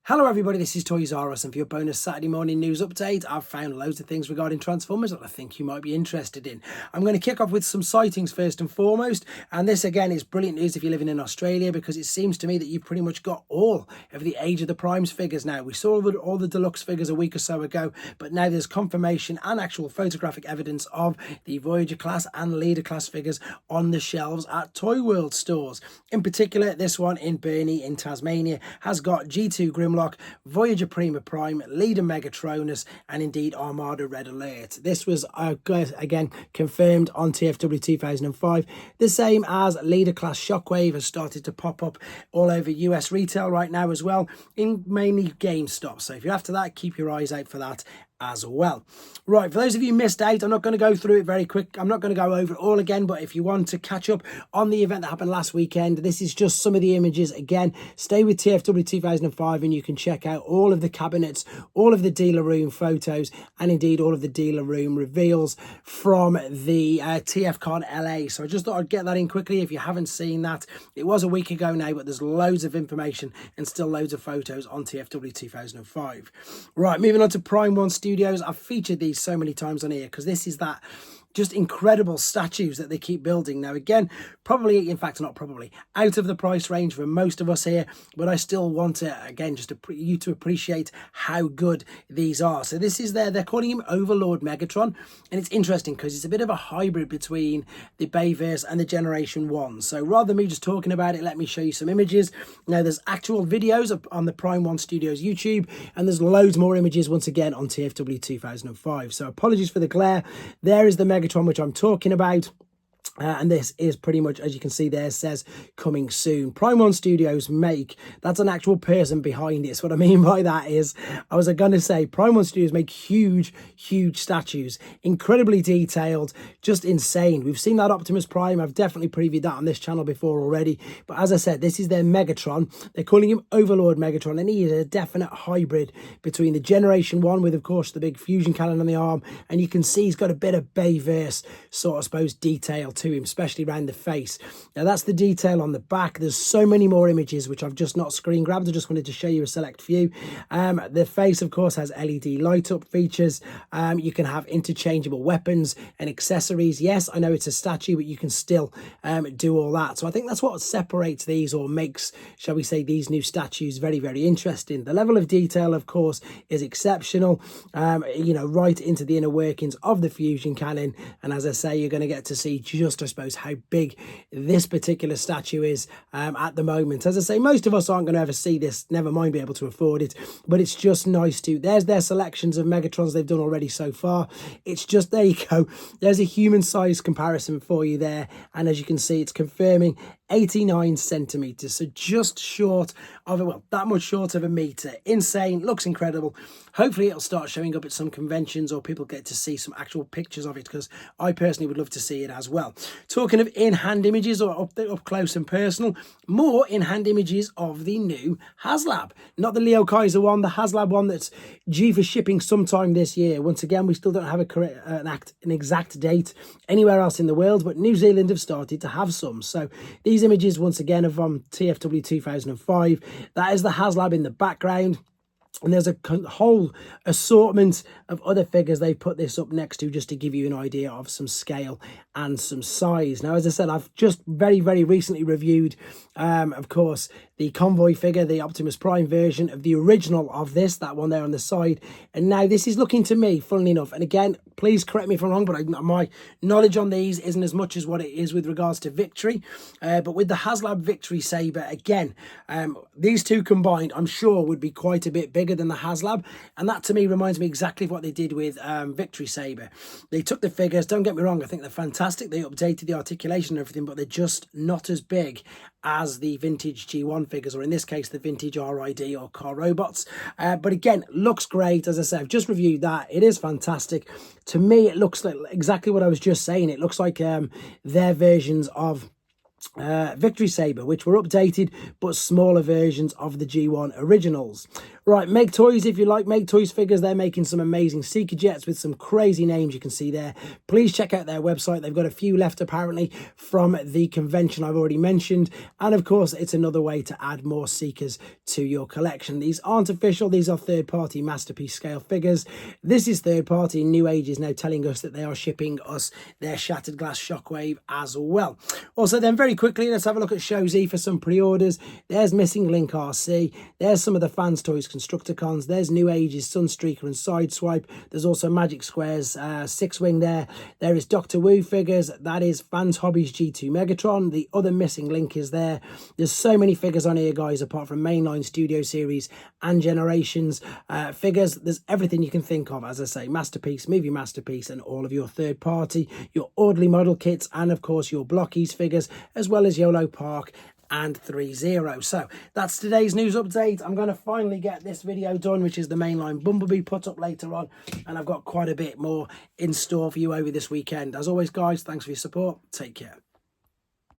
Hello everybody, this is Toys R Us, and for your bonus Saturday morning news update, I've found loads of things regarding Transformers that I think you might be interested in. I'm going to kick off with some sightings first and foremost, and this again is brilliant news if you're living in Australia, because it seems to me that you've pretty much got all of the Age of the Primes figures now. We saw all the deluxe figures a week or so ago, but now there's confirmation and actual photographic evidence of the Voyager class and Leader class figures on the shelves at Toy World stores. In particular, this one in Burnie in Tasmania has got G2 Grimlock, Voyager Prima Prime, Leader Megatronus, and indeed Armada Red Alert. This was again confirmed on TFW 2005. The same as Leader class Shockwave has started to pop up all over US retail right now as well, in mainly GameStop. So if you're after that, keep your eyes out for that as well. Right, for those of you who missed out, I'm not going to go through it very quick. I'm not going to go over it all again, but if you want to catch up on the event that happened last weekend, this is just some of the images. Again, stay with TFW 2005 and you can check out all of the cabinets, all of the dealer room photos, and indeed all of the dealer room reveals from the TFCon LA. So I just thought I'd get that in quickly if you haven't seen that. It was a week ago now, but there's loads of information and still loads of photos on TFW 2005. Right, moving on to Prime 1 Studios. I've featured these so many times on here because this is that just incredible statues that they keep building. Now again, probably, in fact not probably, out of the price range for most of us here, but I still want to, again, just you to appreciate how good these are. So this is they're calling him Overlord Megatron, and it's interesting because it's a bit of a hybrid between the Bayverse and the Generation 1. So rather than me just talking about it, let me show you some images. Now there's actual videos on the Prime 1 Studios YouTube, and there's loads more images once again on TFW 2005. So apologies for the glare. There is the Megatron which I'm talking about. And this is pretty much, as you can see there, says coming soon. Prime 1 Studios make, that's an actual person behind it. So what I mean by that is, I was going to say, Prime 1 Studios make huge statues, incredibly detailed, just insane. We've seen that Optimus Prime. I've definitely previewed that on this channel before already. But as I said, this is their Megatron. They're calling him Overlord Megatron, and he is a definite hybrid between the Generation 1 with, of course, the big fusion cannon on the arm. And you can see he's got a bit of Bayverse sort of, I suppose, detail to him, especially around the face. Now that's the detail on the back. There's so many more images which I've just not screen grabbed. I just wanted to show you a select few. The face, of course, has LED light up features. You can have interchangeable weapons and accessories. Yes, I know it's a statue, but you can still do all that. So I think that's what separates these, or makes, shall we say, these new statues very interesting. The level of detail, of course, is exceptional. You know, right into the inner workings of the fusion cannon. And as I say, you're going to get to see just, I suppose, how big this particular statue is at the moment. As I say, most of us aren't going to ever see this, never mind be able to afford it, but it's just nice to, there's their selections of Megatrons they've done already so far. It's just, there you go, there's a human size comparison for you there, and as you can see, it's confirming 89 centimeters, so just short of a, well, that much short of a meter. Insane, looks incredible. Hopefully it'll start showing up at some conventions, or people get to see some actual pictures of it, because I personally would love to see it as well. Talking of in-hand images, or up close and personal, more in-hand images of the new Haslab. Not the Leo Kaiser one, the Haslab one that's due for shipping sometime this year. Once again, we still don't have an exact date anywhere else in the world, but New Zealand have started to have some. So these images, once again, are from TFW 2005. That is the Haslab in the background. And there's a whole assortment of other figures they put this up next to, just to give you an idea of some scale and some size. Now, as I said, I've just very recently reviewed, of course, the Convoy figure, the Optimus Prime version of the original of this, that one there on the side. And now this is looking to me, funnily enough, and again, please correct me if I'm wrong, but my knowledge on these isn't as much as what it is with regards to Victory. But with the Haslab Victory Saber, again, these two combined, I'm sure, would be quite a bit bigger than the Haslab. And that to me reminds me exactly of what they did with Victory Saber. They took the figures, don't get me wrong, I think they're fantastic. They updated the articulation and everything, but they're just not as big as the vintage G1 figures, or in this case the vintage RID or Car Robots. But again, looks great. As I said, I've just reviewed that. It is fantastic. To me, it looks like exactly what I was just saying. It looks like their versions of Victory Saber, which were updated but smaller versions of the G1 originals. Right, Make Toys, if you like Make Toys figures, they're making some amazing Seeker Jets with some crazy names you can see there. Please check out their website. They've got a few left apparently from the convention I've already mentioned. And of course, it's another way to add more Seekers to your collection. These aren't official. These are third-party Masterpiece scale figures. This is third-party. Newage is now telling us that they are shipping us their Shattered Glass Shockwave as well. Also then, very quickly, let's have a look at Show Z for some pre-orders. There's Missing Link RC. There's some of the Fans Toys Constructicons. There's Newage's Sunstreaker and Sideswipe. There's also Magic Square's Six-Wing there. There is Doctor Wu figures. That is Fans Hobbies G2 Megatron. The other Missing Link is there. There's so many figures on here, guys, apart from mainline Studio Series and Generations figures. There's everything you can think of, as I say, Masterpiece, Movie Masterpiece, and all of your third-party, your orderly model kits, and of course your Blockies figures, as well as YOLO Park and 3-0. So that's today's news update. I'm going to finally get this video done, which is the mainline Bumblebee put up later on, and I've got quite a bit more in store for you over this weekend. As always, guys, thanks for your support. Take care.